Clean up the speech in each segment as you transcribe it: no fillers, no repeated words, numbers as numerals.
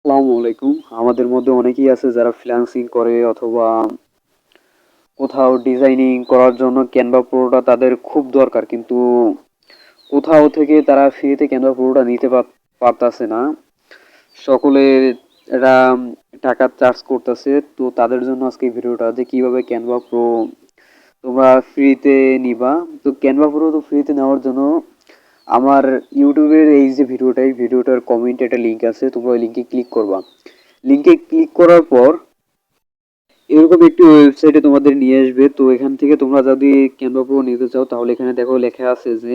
আসসালামু আলাইকুম। আমাদের মধ্যে অনেকেই আছে যারা ফ্রিল্যান্সিং করে অথবা কোথাও ডিজাইনিং করার জন্য ক্যানভা প্রোটা তাদের খুব দরকার, কিন্তু কোথাও থেকে তারা ফ্রিতে ক্যানভা প্রোটা নিতে পারতাছে না। সকলে এরা টাকা চার্জ করতেছে। তো তাদের জন্য আজকে এই ভিডিওটা, যে কিভাবে ক্যানভা প্রো তোমরা ফ্রিতে নিবা। তো ক্যানভা প্রো তো ফ্রিতে নেওয়ার জন্য আমার ইউটিউবের এই যে ভিডিওটা, এই ভিডিওটার কমেন্টে একটা লিঙ্ক আছে, তোমরা ওই লিঙ্কে ক্লিক করবা। লিঙ্কে ক্লিক করার পর এরকম একটি ওয়েবসাইটে তোমাদের নিয়ে আসবে। তো এখান থেকে তোমরা যদি ক্যানভা প্রো নিতে চাও তাহলে এখানে দেখো লেখা আছে যে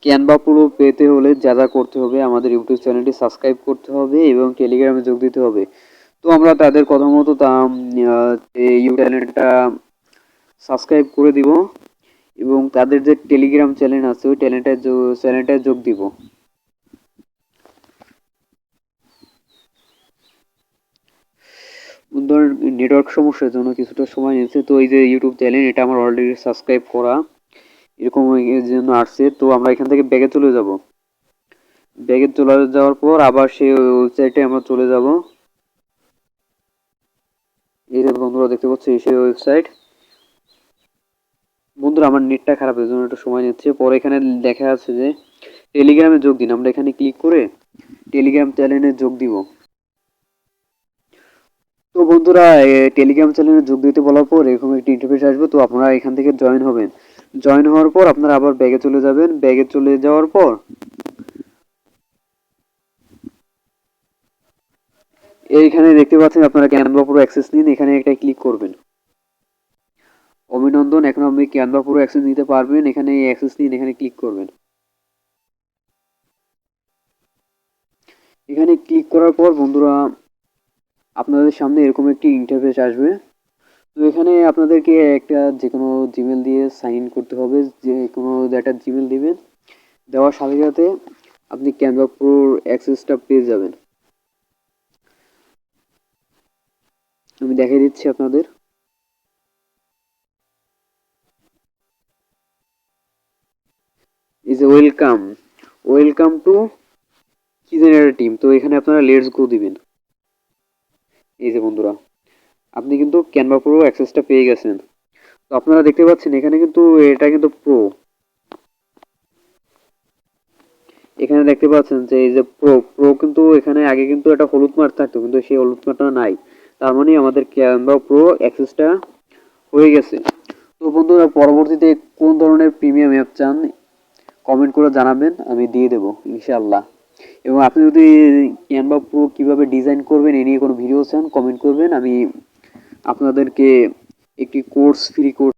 ক্যানভা প্রো পেতে হলে যা যা করতে হবে, আমাদের ইউটিউব চ্যানেলটি সাবস্ক্রাইব করতে হবে এবং টেলিগ্রামে যোগ দিতে হবে। তো আমরা তাদের কথা মতো ইউটিউব চ্যানেলটা সাবস্ক্রাইব করে দিব এবং তাদের যে টেলিগ্রাম চ্যানেল আছে ওই চ্যানেলটায় যোগ দিব। ধর নেটওয়ার্ক সমস্যার জন্য কিছুটা সময় নিচ্ছে। তো এই যে ইউটিউব চ্যানেল, এটা আমার অলরেডি সাবস্ক্রাইব করা, এরকম এর জন্য আসছে। তো আমরা এখান থেকে ব্যাগে চলে যাব। ব্যাগে চলে যাওয়ার পর আবার সেই ওয়েবসাইটে আমরা চলে যাব। এই যে বন্ধুরা দেখতে পাচ্ছ, এই সেই ওয়েবসাইট। বন্ধুরা আমার নেটটা খারাপ, এর জন্য একটু সময় নিচ্ছে। পরে এখানে দেখা আছে যে টেলিগ্রামে যোগ দিন, আমরা এখানে ক্লিক করে টেলিগ্রাম চ্যানেলে যোগ দিব। তো বন্ধুরা টেলিগ্রাম চ্যানেলে যোগ দিতে বলার পর এরকম একটি ইন্টারফেস আসবে। তো আপনারা এখান থেকে জয়েন হবেন। জয়েন হওয়ার পর আপনারা আবার ব্যাগে চলে যাবেন। ব্যাগে চলে যাওয়ার পর এইখানে দেখতে পাচ্ছেন আপনারা ক্যানভা পুরো অ্যাক্সেস নিন, এখানে একটা ক্লিক করবেন। অভিনন্দন, এখন আপনি ক্যানভা পুরো অ্যাক্সেস নিতে পারবেন। এখানে অ্যাক্সেস নিন, এখানে ক্লিক করবেন। এখানে ক্লিক করার পর বন্ধুরা আপনাদের সামনে এরকম একটি ইন্টারফেস আসবে। তো এখানে আপনাদেরকে একটা যে কোনো জিমেল দিয়ে সাইন ইন করতে হবে। যে কোনো একটা জিমেল দিবেন, দেওয়ার সাথে সাথে আপনি ক্যানভা প্রোর অ্যাক্সেসটা পেয়ে যাবেন। আমি দেখিয়ে দিচ্ছি আপনাদের। এই যে ওয়েলকাম, ওয়েলকাম টু কি জানি একটা টিম। তো এখানে আপনারা লেটস গো দিবেন। এই যে বন্ধুরা আপনি কিন্তু ক্যানভা প্রো অ্যাক্সেসটা পেয়ে গেছেন। তো আপনারা দেখতে পাচ্ছেন এখানে কিন্তু এটা কিন্তু প্রো। এখানে দেখতে পাচ্ছেন যে এই যে প্রো প্রো কিন্তু এখানে আগে কিন্তু একটা হলুদ মার্ক থাকতো, কিন্তু সেই হলুদ মার্কটা নাই। তার মানে আমাদের ক্যানভা প্রো অ্যাক্সেসটা হয়ে গেছে। তো বন্ধুরা পরবর্তীতে কোন ধরনের প্রিমিয়াম অ্যাপ চান কমেন্ট করে জানাবেন, আমি দিয়ে দেবো ইনশাআল্লাহ। এবং আপনি যদি ক্যানভা প্রো কীভাবে ডিজাইন করবেন এ নিয়ে কোনো ভিডিও চান কমেন্ট করবেন, আমি আপনাদেরকে একটি কোর্স ফ্রি কোর্স